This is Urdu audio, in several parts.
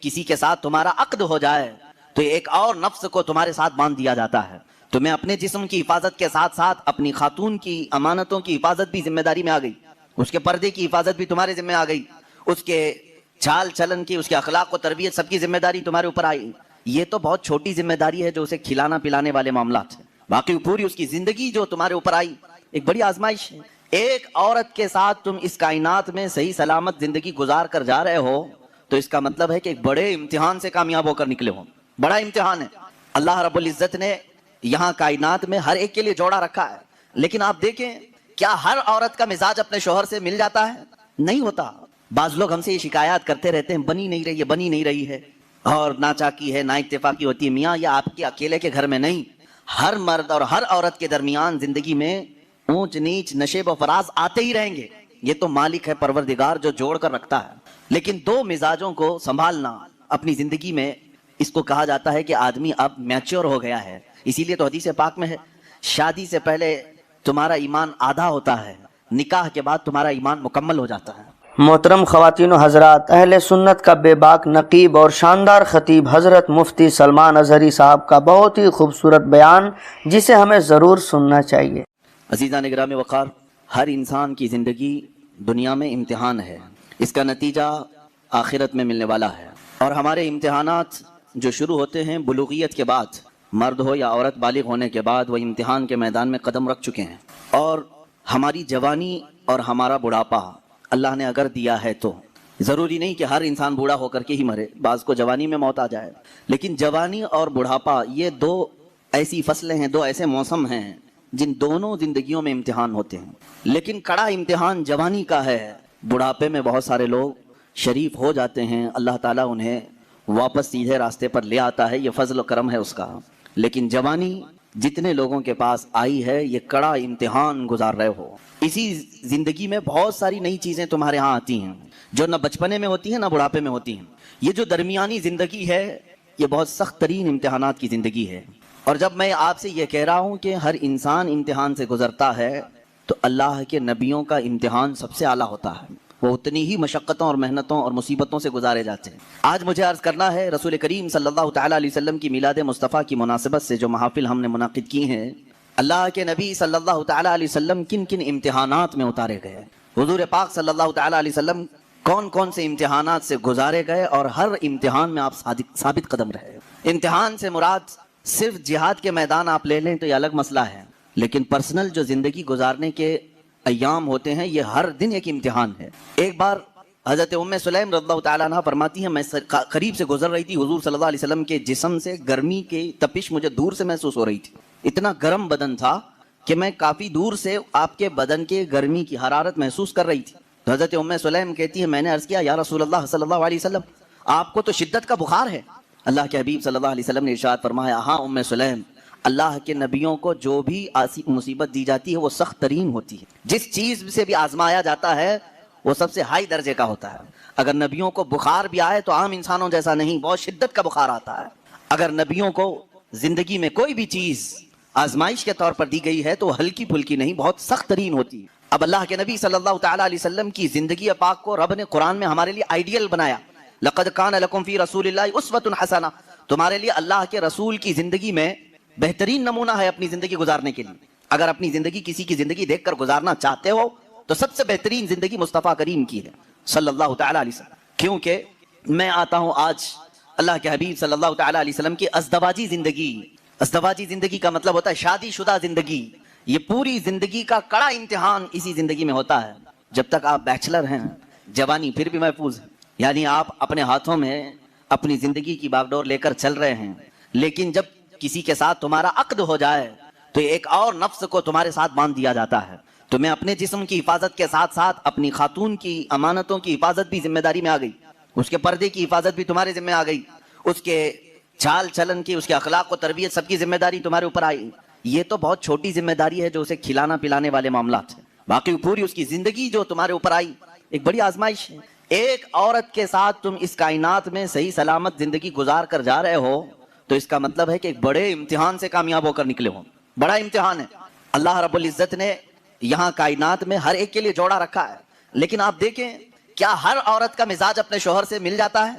کسی کے ساتھ تمہارا عقد ہو جائے تو ایک اور نفس کو تمہارے ساتھ باندھ دیا جاتا ہے. تمہیں اپنے جسم کی حفاظت کے ساتھ ساتھ اپنی خاتون کی امانتوں کی حفاظت بھی ذمہ داری میں آ گئی, اس کے پردے کی حفاظت بھی تمہارے ذمہ آ گئی, اس کے چال چلن کی, اس کے اخلاق و تربیت سب کی ذمہ داری تمہارے اوپر آئی. یہ تو بہت چھوٹی ذمہ داری ہے جو اسے کھلانا پلانے والے معاملات ہیں. باقی پوری اس کی زندگی جو تمہارے اوپر آئی ایک بڑی آزمائش ہے. ایک عورت کے ساتھ تم اس کائنات میں صحیح سلامت زندگی گزار کر جا رہے ہو تو اس کا مطلب ہے کہ ایک بڑے امتحان سے کامیاب ہو کر نکلے ہو. بڑا امتحان ہے. اللہ رب العزت نے یہاں کائنات میں ہر ایک کے لیے جوڑا رکھا ہے, لیکن آپ دیکھیں کیا ہر عورت کا مزاج اپنے شوہر سے مل جاتا ہے؟ نہیں ہوتا. بعض لوگ ہم سے یہ شکایات کرتے رہتے ہیں بنی نہیں رہی ہے, بنی نہیں رہی ہے, اور ناچاکی ہے, نا اتفاقی ہوتی ہے. میاں یہ آپ کے اکیلے کے گھر میں نہیں, ہر مرد اور ہر عورت کے درمیان زندگی میں اونچ نیچ نشیب و فراز آتے ہی رہیں گے. یہ تو مالک ہے پروردگار جو جوڑ کر رکھتا ہے. لیکن دو مزاجوں کو سنبھالنا اپنی زندگی میں, اس کو کہا جاتا ہے کہ آدمی اب میچور ہو گیا ہے. اسی لیے تو حدیث پاک میں ہے شادی سے پہلے تمہارا ایمان آدھا ہوتا ہے, نکاح کے بعد تمہارا ایمان مکمل ہو جاتا ہے. محترم خواتین و حضرات, اہل سنت کا بے باک نقیب اور شاندار خطیب حضرت مفتی سلمان اظہری صاحب کا بہت ہی خوبصورت بیان جسے ہمیں ضرور سننا چاہیے. عزیزان گرامی وقار, ہر انسان کی زندگی دنیا میں امتحان ہے, اس کا نتیجہ آخرت میں ملنے والا ہے. اور ہمارے امتحانات جو شروع ہوتے ہیں بلوغیت کے بعد, مرد ہو یا عورت بالغ ہونے کے بعد وہ امتحان کے میدان میں قدم رکھ چکے ہیں. اور ہماری جوانی اور ہمارا بڑھاپا اللہ نے اگر دیا ہے تو ضروری نہیں کہ ہر انسان بوڑھا ہو کر کے ہی مرے, بعض کو جوانی میں موت آ جائے. لیکن جوانی اور بڑھاپا یہ دو ایسی فصلیں ہیں, دو ایسے موسم ہیں جن دونوں زندگیوں میں امتحان ہوتے ہیں. لیکن کڑا امتحان جوانی کا ہے. بڑھاپے میں بہت سارے لوگ شریف ہو جاتے ہیں, اللہ تعالیٰ انہیں واپس سیدھے راستے پر لے آتا ہے, یہ فضل و کرم ہے اس کا. لیکن جوانی جتنے لوگوں کے پاس آئی ہے یہ کڑا امتحان گزار رہے ہو. اسی زندگی میں بہت ساری نئی چیزیں تمہارے ہاں آتی ہیں جو نہ بچپنے میں ہوتی ہیں نہ بڑھاپے میں ہوتی ہیں. یہ جو درمیانی زندگی ہے یہ بہت سخت ترین امتحانات کی زندگی ہے. اور جب میں آپ سے یہ کہہ رہا ہوں کہ ہر انسان امتحان سے گزرتا ہے تو اللہ کے نبیوں کا امتحان سب سے اعلیٰ ہوتا ہے. وہ اتنی ہی مشقتوں اور محنتوں اور مصیبتوں سے گزارے جاتے ہیں. آج مجھے عرض کرنا ہے رسول کریم صلی اللہ تعالیٰ علیہ وسلم کی میلاد مصطفیٰ کی مناسبت سے جو محافل ہم نے منعقد کی ہیں, اللہ کے نبی صلی اللہ تعالیٰ علیہ وسلم کن کن امتحانات میں اتارے گئے, حضور پاک صلی اللہ تعالیٰ علیہ وسلم کون کون سے امتحانات سے گزارے گئے, اور ہر امتحان میں آپ ثابت قدم رہے. امتحان سے مراد صرف جہاد کے میدان آپ لے لیں تو یہ الگ مسئلہ ہے, لیکن پرسنل جو زندگی گزارنے کے ایام ہوتے ہیں یہ ہر دن ایک امتحان ہے. ایک بار حضرت ام سلیم رضی اللہ تعالیٰ عنہ فرماتی ہیں میں قریب سے گزر رہی تھی, حضور صلی اللہ علیہ وسلم کے جسم سے گرمی کی تپش مجھے دور سے محسوس ہو رہی تھی. اتنا گرم بدن تھا کہ میں کافی دور سے آپ کے بدن کے گرمی کی حرارت محسوس کر رہی تھی. تو حضرت ام سلیم کہتی ہے میں نے عرض کیا یا رسول اللہ صلی اللہ علیہ وسلم آپ کو تو شدت کا بخار ہے. اللہ کے حبیب صلی اللہ علیہ وسلم نے ارشاد فرمایا ہاں ام سلیم, اللہ کے نبیوں کو جو بھی مصیبت دی جاتی ہے وہ سخت ترین ہوتی ہے. جس چیز سے بھی آزمایا جاتا ہے وہ سب سے ہائی درجے کا ہوتا ہے. اگر نبیوں کو بخار بھی آئے تو عام انسانوں جیسا نہیں, بہت شدت کا بخار آتا ہے. اگر نبیوں کو زندگی میں کوئی بھی چیز آزمائش کے طور پر دی گئی ہے تو ہلکی پھلکی نہیں, بہت سخت ترین ہوتی ہے. اب اللہ کے نبی صلی اللہ تعالیٰ علیہ وسلم کی زندگی پاک کو رب نے قرآن میں ہمارے لیے آئیڈیل بنایا. لقد کان لکم فی رسول اللہ اسوۃ حسنہ, تمہارے لیے اللہ کے رسول کی زندگی میں بہترین نمونہ ہے اپنی زندگی گزارنے کے لیے. اگر اپنی زندگی کسی کی زندگی دیکھ کر گزارنا چاہتے ہو تو سب سے بہترین زندگی مصطفیٰ کریم کی ہے صلی اللہ تعالیٰ علیہ وسلم. کیونکہ میں آتا ہوں آج اللہ کے حبیب صلی اللہ تعالیٰ علیہ وسلم کی ازدواجی زندگی. ازدواجی زندگی کا مطلب ہوتا ہے شادی شدہ زندگی. یہ پوری زندگی کا کڑا امتحان اسی زندگی میں ہوتا ہے. جب تک آپ بیچلر ہیں جوانی پھر بھی محفوظ ہے, یعنی آپ اپنے ہاتھوں میں اپنی زندگی کی باغ ڈور لے کر چل رہے ہیں. لیکن جب کسی کے ساتھ تمہارا عقد ہو جائے تو ایک اور نفس کو تمہارے ساتھ باندھ دیا جاتا ہے. تمہیں اپنے جسم کی حفاظت کے ساتھ ساتھ اپنی خاتون کی امانتوں کی حفاظت بھی ذمہ داری میں آ گئی, اس کے پردے کی حفاظت بھی تمہارے ذمہ آ گئی, اس کے چال چلن کی, اس کے اخلاق و تربیت سب کی ذمہ داری تمہارے اوپر آئی. یہ تو بہت چھوٹی ذمہ داری ہے جو اسے کھلانا پلانے والے معاملات ہیں. باقی پوری اس کی زندگی جو تمہارے اوپر آئی ایک بڑی آزمائش ہے. ایک عورت کے ساتھ تم اس کائنات میں صحیح سلامت زندگی گزار کر جا رہے ہو تو اس کا مطلب ہے کہ ایک بڑے امتحان سے کامیاب ہو کر نکلے ہو. بڑا امتحان ہے. اللہ رب العزت نے یہاں کائنات میں ہر ایک کے لیے جوڑا رکھا ہے, لیکن آپ دیکھیں کیا ہر عورت کا مزاج اپنے شوہر سے مل جاتا ہے؟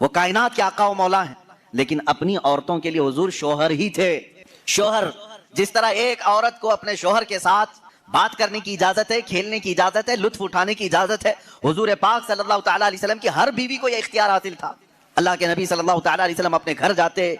وہ کائنات کے آقا و مولا ہیں، لیکن اپنی عورتوں کے لیے حضور شوہر ہی تھے۔ شوہر، جس طرح ایک عورت کو اپنے شوہر کے ساتھ بات کرنے کی اجازت ہے، کھیلنے کی اجازت ہے، لطف اٹھانے کی اجازت ہے، حضور پاک صلی اللہ تعالیٰ علیہ وسلم کی ہر بیوی کو یہ اختیار حاصل تھا۔ اللہ کے نبی صلی اللہ تعالیٰ علیہ وسلم اپنے گھر جاتے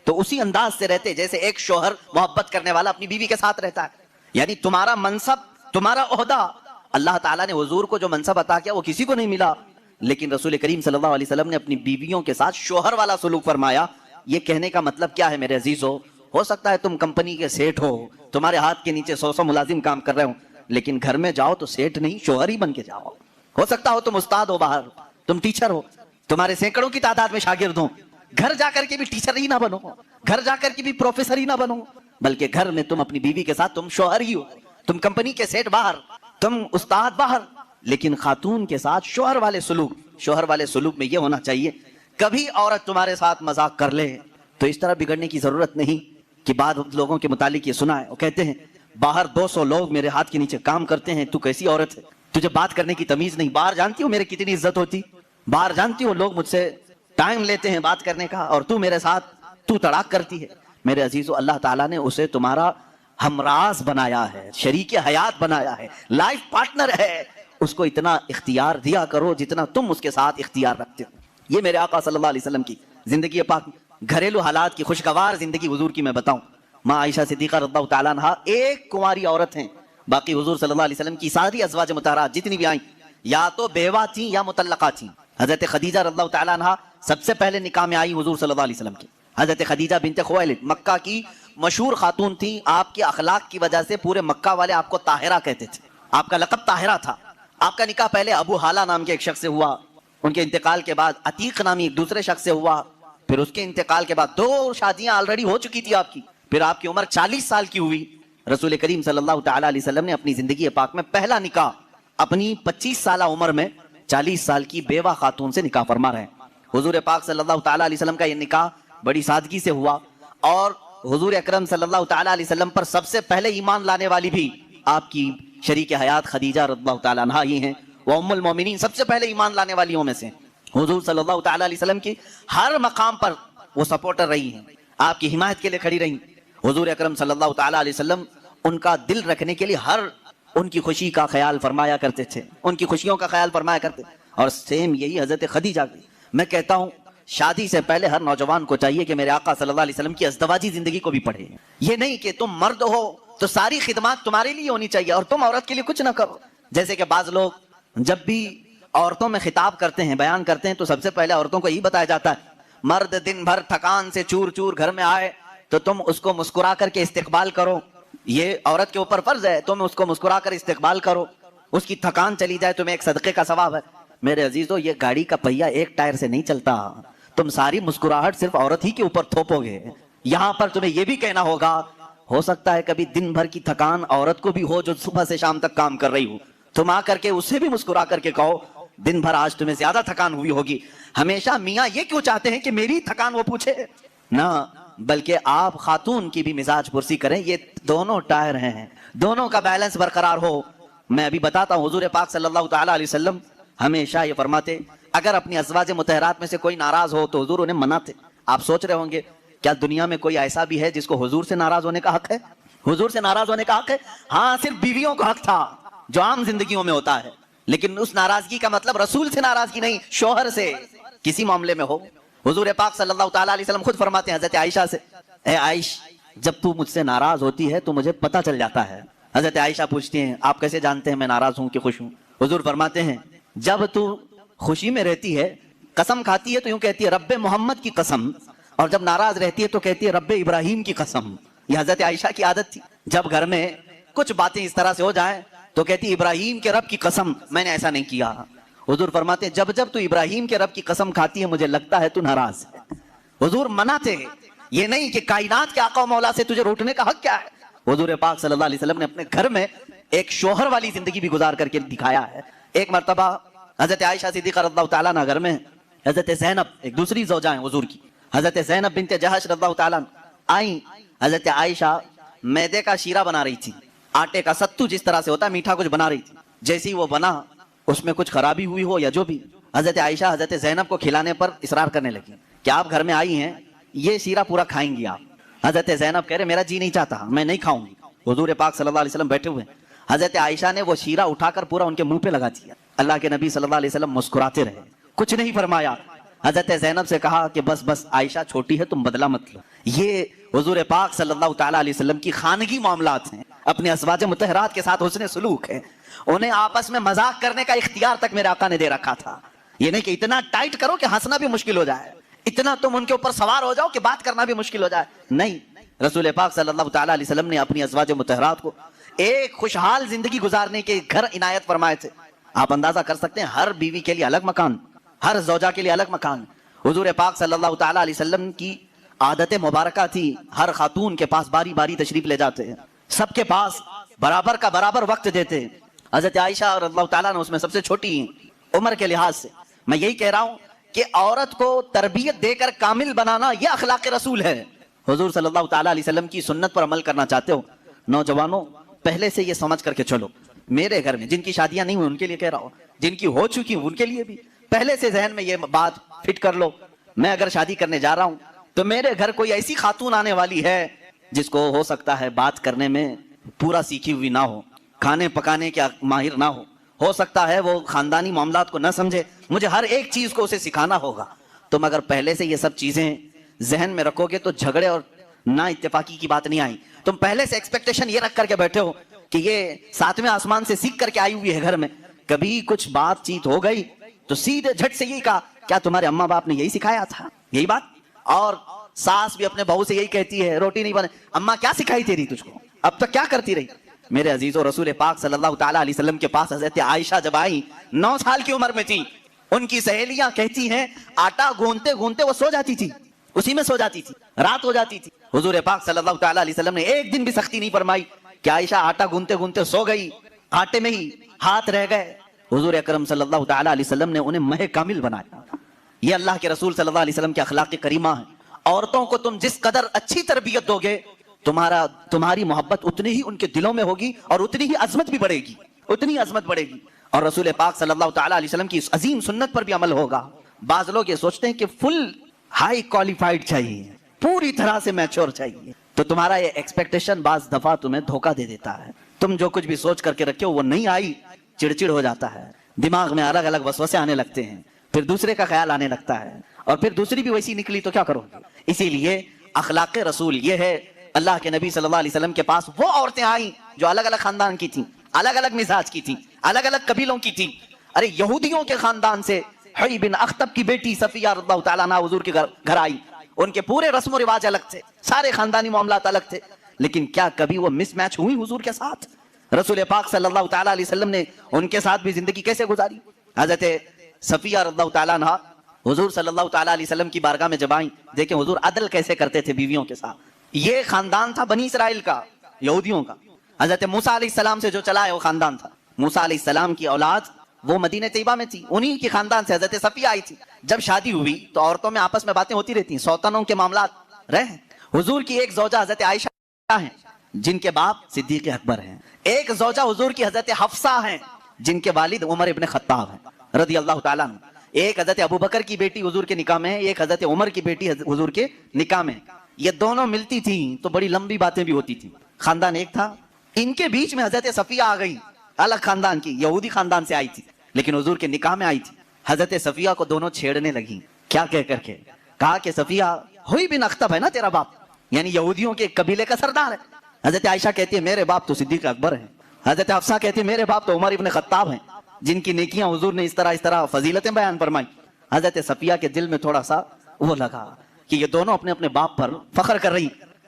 تو اسی انداز سے رہتے جیسے ایک شوہر محبت کرنے والا اپنی بیوی کے ساتھ رہتا ہے۔ یعنی تمہارا منصب، تمہارا عہدہ، اللہ تعالیٰ نے حضور کو جو منصب عطا کیا وہ کسی کو نہیں ملا، لیکن رسول کریم صلی اللہ علیہ وسلم نے اپنی بیویوں کے ساتھ شوہر والا سلوک فرمایا۔ یہ کہنے کا مطلب کیا ہے میرے عزیزو؟ ہو سکتا ہے تم کمپنی کے سیٹ ہو، تمہارے ہاتھ کے نیچے 100 ملازم کام کر رہے ہوں، لیکن گھر میں جاؤ تو سیٹ نہیں، شوہر ہی بن کے جاؤ۔ ہو سکتا ہو تم استاد ہو باہر، تم ٹیچر ہو، تمہارے سینکڑوں کی تعداد میں شاگرد ہوں، گھر جا کر کے بھی ٹیچر ہی نہ بنو، گھر جا کر کے بھی پروفیسر ہی نہ بنو، بلکہ گھر میں تم اپنی بیوی کے ساتھ تم شوہر ہی ہو۔ تم کمپنی کے سیٹ باہر، تم استاد باہر، لیکن خاتون کے ساتھ شوہر والے سلوک میں یہ ہونا چاہیے، کبھی عورت تمہارے ساتھ مذاق کر لے تو اس طرح بگڑنے کی ضرورت نہیں کہ بعض لوگوں کے متعلق یہ سنا ہے، وہ کہتے ہیں باہر 200 لوگ میرے ہاتھ کے نیچے کام کرتے ہیں، تو کیسی عورت ہے، تجھے بات کرنے کی تمیز نہیں، باہر جانتی ہو میرے کتنی عزت ہوتی، باہر جانتی ہو لوگ مجھ سے ٹائم لیتے ہیں بات کرنے کا، اور تو میرے ساتھ تو تڑاک کرتی ہے۔ میرے عزیزو، اللہ تعالیٰ نے اسے تمہارا ہمراز بنایا ہے، شریک حیات بنایا ہے، لائف پارٹنر ہے، اس کو اتنا اختیار دیا کرو جتنا تم اس کے ساتھ اختیار رکھتے ہو۔ یہ میرے آقا صلی اللہ علیہ وسلم کی زندگی پاک، گھریلو حالات کی خوشگوار زندگی حضور کی میں بتاؤں۔ ماں عائشہ صدیقہ رضی اللہ تعالیٰ عنہا ایک کنواری عورت ہیں، باقی حضور صلی اللہ علیہ وسلم کی ساری ازواج مطہرات جتنی بھی آئیں یا تو بیوہ تھیں یا مطلقہ تھیں۔ حضرت خدیجہ رضی اللہ تعالیٰ عنہا سب سے پہلے نکاح میں آئی حضور صلی اللہ علیہ وسلم کی۔ حضرت خدیجہ بنت خویلد مکہ کی مشہور خاتون تھی، آپ کے اخلاق کی وجہ سے پورے مکہ والے آپ کو طاہرہ کہتے تھے، آپ کا لقب طاہرہ تھا۔ آپ کا نکاح پہلے ابو حالہ نام کے ایک شخص سے ہوا، ان کے انتقال کے بعد عتیق نامی ایک دوسرے شخص سے ہوا، پھر اس کے انتقال کے بعد 2 شادیاں آلریڈی ہو چکی تھی آپ کی، پھر آپ کی عمر 40 سال کی ہوئی۔ رسول کریم صلی اللہ تعالیٰ علیہ وسلم نے اپنی زندگی پاک میں پہلا نکاح اپنی 25 سالہ عمر میں 40 سال کی بیوہ خاتون سے نکاح فرما رہے ہیں۔ حضور پاک صلی اللہ تعالیٰ علیہ وسلم کا یہ نکاح بڑی سادگی سے ہوا، اور حضور اکرم صلی اللہ تعالیٰ علیہ وسلم پر سب سے پہلے ایمان لانے والی بھی آپ کی شریک حیات خدیجہ رضی اللہ تعالیٰ عنہا ہی ہیں، وہ ام المومنین سب سے پہلے ایمان لانے والیوں میں سے۔ حضور صلی اللہ تعالیٰ علیہ وسلم کی ہر مقام پر وہ سپورٹر رہی ہیں، آپ کی حمایت کے لیے کھڑی رہی۔ حضور اکرم صلی اللہ تعالیٰ علیہ وسلم ان کا دل رکھنے کے لیے ہر ان کی خوشی کا خیال فرمایا کرتے تھے، ان کی خوشیوں کا خیال فرمایا کرتے، اور سیم یہی حضرت خدیجہ کی۔ میں کہتا ہوں شادی سے پہلے ہر نوجوان کو چاہیے کہ میرے آقا صلی اللہ علیہ وسلم کی ازدواجی زندگی کو بھی پڑھے۔ یہ نہیں کہ تم مرد ہو تو ساری خدمات تمہارے لیے ہونی چاہیے اور تم عورت کے لیے کچھ نہ کرو۔ جیسے کہ بعض لوگ جب بھی عورتوں میں خطاب کرتے ہیں، بیان کرتے ہیں، تو سب سے پہلے عورتوں کو یہی بتایا جاتا ہے مرد دن بھر تھکان سے چور چور گھر میں آئے تو تم اس کو مسکرا کر کے استقبال کرو، یہ عورت کے اوپر فرض ہے، تم اس کو مسکرا کر استقبال کرو، اس کی تھکان چلی جائے تمہیں ایک صدقے کا ثواب ہے۔ میرے عزیزو، یہ گاڑی کا پہیہ ایک ٹائر سے نہیں چلتا، تم ساری مسکراہٹ صرف عورت ہی کے اوپر تھوپو گے۔ یہاں پر تمہیں یہ بھی کہنا ہوگا، ہو سکتا ہے کبھی دن بھر کی تھکان عورت کو بھی ہو جو صبح سے شام تک کام کر رہی ہو، تم آ کر کے اسے بھی مسکرا کر کے کہو دن بھر آج تمہیں زیادہ تھکان ہوئی ہوگی۔ ہمیشہ میاں یہ کیوں چاہتے ہیں کہ میری تھکان وہ پوچھے؟ نہ، بلکہ آپ خاتون کی بھی مزاج پرسی کریں، یہ دونوں ٹائر ہیں، دونوں کا بیلنس برقرار ہو۔ میں ابھی بتاتا ہوں، حضور پاک صلی اللہ تعالیٰ علیہ وسلم ہمیشہ یہ فرماتے اگر اپنی ازواج مطہرات میں سے کوئی ناراض ہو تو حضور انہیں مناتے۔ آپ سوچ رہے ہوں گے کیا دنیا میں کوئی ایسا بھی ہے جس کو حضور سے ناراض ہونے کا حق ہے؟ حضور سے ناراض ہونے کا حق ہے؟ ہاں، صرف بیویوں کا حق تھا جو عام زندگیوں میں ہوتا ہے، لیکن اس ناراضگی کا مطلب رسول سے ناراضگی نہیں، شوہر سے کسی معاملے میں ہو۔ حضور پاک صلی اللہ تعالیٰ علیہ وسلم خود فرماتے ہیں حضرت عائشہ سے، اے عائش، جب تو مجھ سے ناراض ہوتی ہے تو مجھے پتہ چل جاتا ہے۔ حضرت عائشہ پوچھتی ہیں آپ کیسے جانتے ہیں میں ناراض ہوں کہ خوش ہوں؟ حضور فرماتے ہیں جب تو خوشی میں رہتی ہے قسم کھاتی ہے تو یوں کہتی ہے رب محمد کی قسم، اور جب ناراض رہتی ہے تو کہتی ہے رب ابراہیم کی قسم۔ یہ حضرت عائشہ کی عادت تھی، جب گھر میں کچھ باتیں اس طرح سے ہو جائیں تو کہتی ابراہیم کے رب کی قسم میں نے ایسا نہیں کیا۔ حضور فرماتے ہیں جب جب تو ابراہیم کے رب کی قسم کھاتی ہے مجھے لگتا ہے تو ناراض ہے۔ حضور مناتے ہیں، یہ نہیں کہ کائنات کے آقا و مولا سے تجھے روٹنے کا حق کیا ہے۔ حضور پاک صلی اللہ علیہ وسلم نے اپنے گھر میں ایک شوہر والی زندگی بھی گزار کر کے دکھایا ہے۔ ایک مرتبہ حضرت عائشہ صدیقہ رضی اللہ تعالیٰ عنہ گھر میں، حضرت زینب ایک دوسری زوجہ ہیں حضور کی، حضرت زینب بنت جہش رضی اللہ تعالیٰ آئیں۔ حضرت عائشہ میدے کا شیرہ بنا رہی تھی، آٹے کا ستو جس طرح سے ہوتا ہے، میٹھا کچھ بنا رہی تھی۔ جیسے ہی وہ بنا اس میں کچھ خرابی ہوئی ہو یا جو بھی، حضرت عائشہ حضرت زینب کو کھلانے پر اصرار کرنے لگی کہ آپ گھر میں آئی ہیں، یہ شیرہ پورا کھائیں گی آپ۔ حضرت زینب کہہ رہے میرا جی نہیں چاہتا، میں نہیں کھاؤں گی۔ حضور پاک صلی اللہ علیہ وسلم بیٹھے ہوئے، حضرت عائشہ نے وہ شیرہ اٹھا کر پورا ان کے منہ پہ لگا دیا۔ اللہ کے نبی صلی اللہ علیہ وسلم مسکراتے رہے، کچھ نہیں فرمایا۔ حضرت زینب سے کہا کہ بس بس عائشہ چھوٹی ہے، تم بدلہ مت لو۔ یہ حضور پاک صلی اللہ تعالیٰ علیہ وسلم کی خانگی معاملات ہیں، اپنے ازواج مطہرات کے ساتھ حسن سلوک ہے۔ انہیں آپس میں مذاق کرنے کا اختیار تک میرے آقا نے دے رکھا تھا، یہ نہیں کہ اتنا ٹائٹ کرو کہ ہنسنا بھی مشکل ہو جائے، اتنا تم ان کے اوپر سوار ہو جاؤ کہ بات کرنا بھی مشکل ہو جائے، نہیں۔ رسول پاک صلی اللہ تعالیٰ علیہ وسلم نے اپنی ازواج مطہرات کو ایک خوشحال زندگی گزارنے کے گھر عنایت فرمائے تھے۔ آپ اندازہ کر سکتے ہیں ہر بیوی کے لیے الگ مکان، ہر زوجہ کے لیے الگ مکان۔ حضور پاک صلی اللہ تعالیٰ علیہ وسلم کی عادت مبارکہ تھی، ہر خاتون کے پاس باری باری تشریف لے جاتے ہیں، سب کے پاس برابر کا برابر وقت دیتے ہیں۔ حضرت عائشہ رضی اللہ تعالیٰ نے اس میں سب سے چھوٹی ہیں عمر کے لحاظ سے۔ میں یہی کہہ رہا ہوں کہ عورت کو تربیت دے کر کامل بنانا یہ اخلاق رسول ہے۔ حضور صلی اللہ تعالیٰ علیہ وسلم کی سنت پر عمل کرنا چاہتے ہو نوجوانوں، پہلے سے یہ سمجھ کر کے چلو، میرے گھر میں جن کی شادیاں نہیں ہوئی ان کے لیے کہہ رہا ہوں، جن کی ہو چکی ان کے لیے بھی پہلے سے ذہن میں یہ بات فٹ کر لو، میں اگر شادی کرنے جا رہا ہوں تو میرے گھر کوئی ایسی خاتون آنے والی ہے جس کو ہو سکتا ہے بات کرنے میں پورا سیکھی ہوئی نہ ہو، کھانے پکانے کے ماہر نہ ہو سکتا ہے وہ خاندانی معاملات کو نہ سمجھے، مجھے ہر ایک چیز کو اسے سکھانا ہوگا۔ تم اگر پہلے سے یہ سب چیزیں ذہن میں رکھو گے تو جھگڑے اور نہ اتفاقی کی بات نہیں آئی۔ تم پہلے سے ایکسپیکٹیشن یہ رکھ کر کے بیٹھے ہو کہ یہ ساتویں آسمان سے سیکھ کر کے آئی ہوئی ہے گھر میں، کبھی کچھ بات چیت ہو گئی تو سیدھے جھٹ سے یہی کہا کیا تمہارے اماں باپ نے یہی سکھایا تھا، یہی بات۔ اور ساس بھی اپنے بہو سے یہی کہتی ہے روٹی نہیں بنے، اماں کیا سکھائی تیری تجھ کو، اب تک کیا کرتی رہی۔ میرے عزیزو، رسول پاک صلی اللہ تعالیٰ علیہ وسلم کے پاس حضرت عائشہ جب آئی 9 سال کی عمر میں تھی، ان کی سہیلیاں کہتی ہیں آٹا گوندتے گوندتے وہ سو جاتی تھی، اسی میں سو جاتی تھی، رات ہو جاتی تھی۔ حضور پاک صلی اللہ تعالیٰ علیہ وسلم نے ایک دن بھی سختی نہیں فرمائی کہ عائشہ آٹا گوندتے گوندتے سو گئی، آٹے میں ہی ہاتھ رہ گئے۔ حضور اکرم صلی اللہ تعالیٰ علیہ وسلم نے انہیں مہ کامل بنایا۔ یہ اللہ کے رسول صلی اللہ علیہ وسلم کے اخلاق کریمہ ہیں۔ عورتوں کو تم جس قدر اچھی تربیت دو گے تمہاری محبت اتنی ہی ان کے دلوں میں ہوگی اور اتنی ہی عظمت بھی بڑھے گی، اتنی عظمت بڑھے گی، اور رسول پاک صلی اللہ تعالیٰ علیہ وسلم کی اس عظیم سنت پر بھی عمل ہوگا۔ بعض لوگ یہ سوچتے ہیں کہ فل ہائی کوالیفائڈ چاہیے، پوری طرح سے میچور چاہیے، تو تمہارا یہ ایکسپیکٹیشن بعض دفعہ تمہیں دھوکہ دے دیتا ہے۔ تم جو کچھ بھی سوچ کر کے رکھے ہو وہ نہیں آئی، چڑچڑ ہو جاتا ہے، دماغ میں الگ الگ وسوسے آنے لگتے ہیں، پھر دوسرے کا خیال آنے لگتا ہے، اور پھر دوسری بھی ویسی نکلی تو کیا کرو گے۔ اسی لیے اخلاق رسول یہ ہے۔ اللہ کے نبی صلی اللہ علیہ وسلم کے پاس وہ عورتیں آئیں جو الگ الگ خاندان کی تھیں، الگ الگ مزاج کی تھیں، الگ الگ قبیلوں کی تھیں۔ ارے یہودیوں کے خاندان سے حی بن اخطب کی بیٹی صفیہ رضی اللہ تعالیٰ عنہا حضور کے گھر آئی، ان کے پورے رسم و رواج الگ تھے، سارے خاندانی معاملات الگ تھے، لیکن کیا کبھی وہ مس میچ ہوئی حضور کے ساتھ؟ رسول پاک صلی اللہ تعالیٰ علیہ وسلم نے ان کے ساتھ بھی زندگی کیسے گزاری؟ حضرت صفیہ رضی اللہ تعالیٰ عنہا حضور صلی اللہ تعالیٰ علیہ وسلم کی بارگاہ میں جب آئیں، دیکھیں حضور عدل کیسے کرتے تھے بیویوں کے ساتھ۔ یہ خاندان تھا بنی اسرائیل کا، یہودیوں کا، حضرت موسیٰ علیہ السلام سے جو چلا ہے وہ خاندان تھا۔ موسیٰ علیہ السلام کی اولاد وہ مدینہ طیبہ میں تھی، انہی کی خاندان سے حضرت صفیہ آئی تھی۔ جب شادی ہوئی تو عورتوں میں آپس میں باتیں ہوتی رہتی ہیں، سوتنوں کے معاملات رہے۔ حضور کی ایک زوجہ حضرت عائشہ ہیں جن کے باپ صدیق اکبر ہیں، ایک زوجہ حضور کی حضرت حفصہ ہیں جن کے والد عمر ابن خطاب ہیں رضی اللہ تعالیٰ عنہ، ایک حضرت ابوبکر کی بیٹی حضور کے نکاح میں ہے، ایک حضرت عمر کی بیٹی حضور کے نکاح میں۔ یہ دونوں ملتی تھیں تو بڑی لمبی باتیں بھی ہوتی تھیں، خاندان ایک تھا۔ ان کے بیچ میں حضرت صفیہ آ گئی، الگ خاندان کی، یہودی خاندان سے آئی تھی لیکن حضور کے نکاح میں آئی تھی۔ حضرت صفیہ کو دونوں چھیڑنے لگیں، کیا کہہ کر کے کہا کہ صفیہ ہوئی بن اخطب ہے نا تیرا باپ، یعنی یہودیوں کے قبیلے کا سردار ہے۔ حضرت عائشہ کہتی ہے میرے باپ تو صدیق اکبر ہیں، حضرت حفصہ کہتی ہے میرے باپ تو عمر ابن خطاب ہیں، جن کی نیکیاں حضور نے اس طرح فضیلتیں بیان فرمائی۔ حضرت صفیہ کے دل میں تھوڑا سا وہ لگا کہ یہ دونوں اپنے اپنے باپ پر فخر کر رہی۔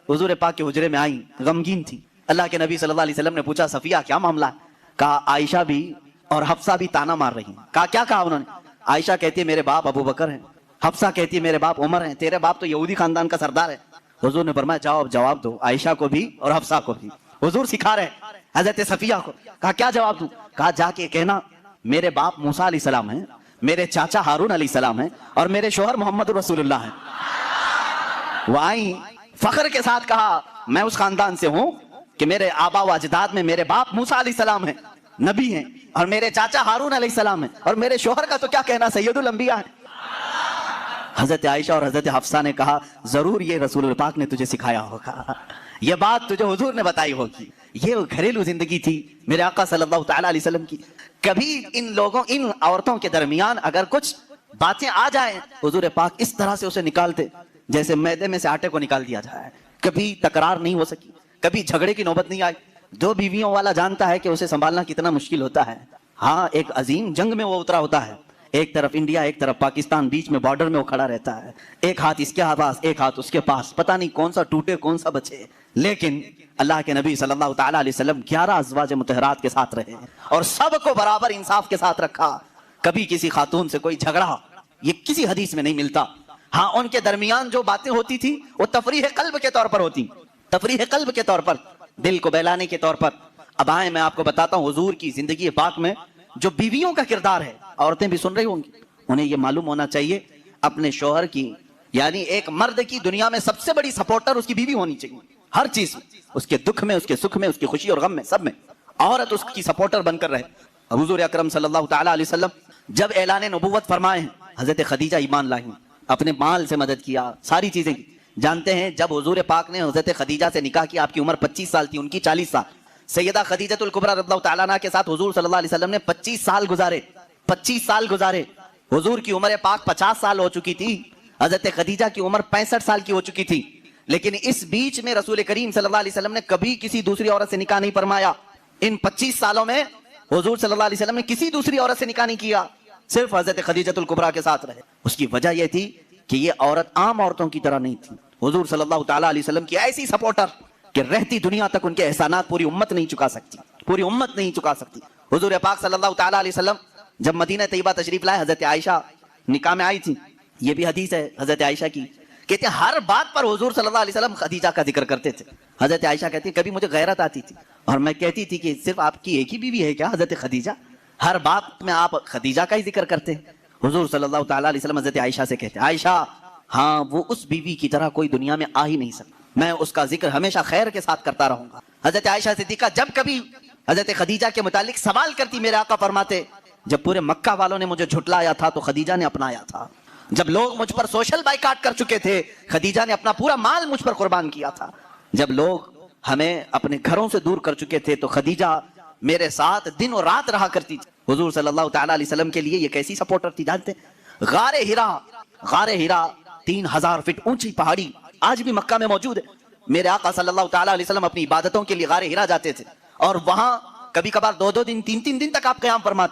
حضور پاک کے حجرے میں آئیں، غمگین تھی۔ اللہ کے نبی صلی اللہ علیہ وسلم نے پوچھا صفیہ کیا معاملہ ہے؟ کہا عائشہ بھی اور حفصہ بھی تانا مار رہی ہیں۔ کہا کیا کہا انہوں نے؟ عائشہ کہتی ہے میرے باپ ابو بکر ہیں، حفصہ کہتی ہے میرے باپ عمر ہیں، تیرے باپ تو یہودی خاندان کا سردار ہے۔ حضور نے فرمایا جاؤ اب جواب دو، عائشہ کو بھی اور حفصہ کو بھی۔ حضور سکھا رہے حضرت صفیہ کو۔ کہا کیا جواب دوں؟ کہا جا کے کہنا میرے باپ موسیٰ علیہ السلام ہیں، میرے چاچا ہارون علیہ السلام ہیں، اور میرے شوہر محمد رسول اللہ ہیں۔ وہ آئیں فخر کے ساتھ کہا میں اس خاندان سے ہوں کہ میرے آبا و اجداد میں میرے باپ موسیٰ علیہ السلام ہیں، نبی ہیں، اور میرے چاچا ہارون علیہ السلام ہیں، اور میرے شوہر کا تو کیا کہنا، سید الانبیاء ہیں۔ حضرت عائشہ اور حضرت حفصہ نے کہا ضرور یہ رسول پاک نے تجھے سکھایا ہوگا، یہ بات تجھے حضور نے بتائی ہوگی۔ یہ گھریلو زندگی تھی میرے آقا صلی اللہ تعالی علیہ وسلم کی۔ کبھی ان عورتوں کے درمیان اگر کچھ باتیں آ جائیں، حضور پاک اس طرح سے اسے نکالتے جیسے میدے میں سے آٹے کو نکال دیا جائے۔ کبھی تکرار نہیں ہو سکی، کبھی جھگڑے کی نوبت نہیں آئی۔ دو بیویوں والا جانتا ہے کہ اسے سنبھالنا کتنا مشکل ہوتا ہے۔ ہاں، ایک عظیم جنگ میں وہ اترا ہوتا ہے، ایک طرف انڈیا ایک طرف پاکستان، بیچ میں بارڈر میں وہ کھڑا رہتا ہے، ایک ہاتھ اس کے پاس ایک ہاتھ اس کے پاس، پتہ نہیں کون سا ٹوٹے کون سا بچے، لیکن اللہ کے نبی صلی اللہ تعالی علیہ وسلم 11 ازواج مطہرات کے ساتھ رہے اور سب کو برابر انصاف کے ساتھ رکھا۔ کبھی کسی خاتون سے کوئی جھگڑا، یہ کسی حدیث میں نہیں ملتا۔ ہاں، ان کے درمیان جو باتیں ہوتی تھی وہ تفریح قلب کے طور پر ہوتی، تفریح قلب کے طور پر، دل کو بہلانے کے طور پر۔ اب آئیں میں آپ کو بتاتا ہوں حضور کی زندگی پاک میں جو بیویوں کا کردار ہے، عورتیں بھی سن رہی ہوں گی، انہیں یہ معلوم ہونا چاہیے اپنے شوہر کی، یعنی ایک مرد کی دنیا میں سب سے بڑی سپورٹر اس کی بیوی ہونی چاہیے، ہر چیز میں، اس کے دکھ میں، اس کے سکھ میں، اس کی خوشی اور غم میں، سب میں عورت اس کی سپورٹر بن کر رہے۔ حضور اکرم صلی اللہ تعالی علیہ وسلم جب اعلان نبوت فرمائے ہیں، حضرت خدیجہ ایمان لائیں، اپنے مال سے مدد کیا، ساری چیزیں کی۔ جانتے ہیں جب حضور پاک نے حضرت خدیجہ سے نکاح کیا، آپ کی عمر 25 سال تھی، ان کی 40 سال۔ سیدہ خدیجہ الکبریٰ رضی اللہ تعالیٰ عنہا کے ساتھ حضور صلی اللہ علیہ وسلم نے 25 سال گزارے، 25 سال گزارے۔ حضور کی عمر پاک 50 سال ہو چکی تھی، حضرت خدیجہ کی عمر 65 سال کی ہو چکی تھی، لیکن اس بیچ میں رسول کریم صلی اللہ علیہ وسلم نے کبھی کسی دوسری عورت سے نکاح نہیں فرمایا۔ ان 25 سالوں میں حضور صلی اللہ علیہ وسلم نے کسی دوسری عورت سے نکاح نہیں کیا، صرف حضرت خدیجہ الکبریٰ کے ساتھ رہے۔ اس کی وجہ یہ تھی کہ یہ عورت عام عورتوں کی طرح نہیں تھی، حضور صلی اللہ تعالی علیہ وسلم کی ایسی سپورٹر کہ رہتی دنیا تک ان کے احسانات پوری امت نہیں چکا سکتی، پوری امت نہیں چکا سکتی۔ حضور پاک صلی اللہ تعالی علیہ وسلم جب مدینہ طیبہ تشریف لائے، حضرت عائشہ نکاح میں آئی تھی، یہ بھی حدیث ہے حضرت عائشہ کی، کہتے ہیں ہر بات پر حضور صلی اللہ علیہ وسلم خدیجہ کا ذکر کرتے تھے۔ حضرت عائشہ کہتی ہے کبھی مجھے غیرت آتی تھی اور میں کہتی تھی کہ صرف آپ کی ایک ہی بیوی ہے کیا حضرت خدیجہ، ہر بات میں آپ خدیجہ کا ہی ذکر کرتے ہیں۔ حضور صلی اللہ تعالی علیہ وسلم حضرت عائشہ سے کہتے ہیں عائشہ ہاں وہ اس بیوی کی طرح کوئی دنیا میں آ ہی نہیں سکتا، میں اس کا ذکر ہمیشہ خیر کے ساتھ کرتا رہوں گا۔ حضرت عائشہ صدیقہ جب کبھی حضرت خدیجہ کے متعلق سوال کرتی، میرے آقا فرماتے جب پورے مکہ والوں نے مجھے جھٹلایا تھا تو خدیجہ نے اپنایا تھا، جب لوگ مجھ پر سوشل بائیکاٹ کر چکے تھے خدیجہ نے اپنا پورا مال مجھ پر قربان کیا تھا، جب لوگ ہمیں اپنے گھروں سے دور کر چکے تھے تو خدیجہ میرے ساتھ دن اور رات رہا کرتی تھی۔ حضور صلی اللہ تعالی علیہ وسلم کے لیے یہ کیسی سپورٹر تھی جانتے ہیں؟ غار ہرا 3000 فٹ اونچی پہاڑی آج بھی مکہ میں موجود ہے۔ میرے آقا صلی اللہ تعالی علیہ وسلم اپنی عبادتوں کے لیے غار ہرا جاتے تھے اور وہاں کبھی کبھار 2 دن 3 دن تک آپ قیام فرماتے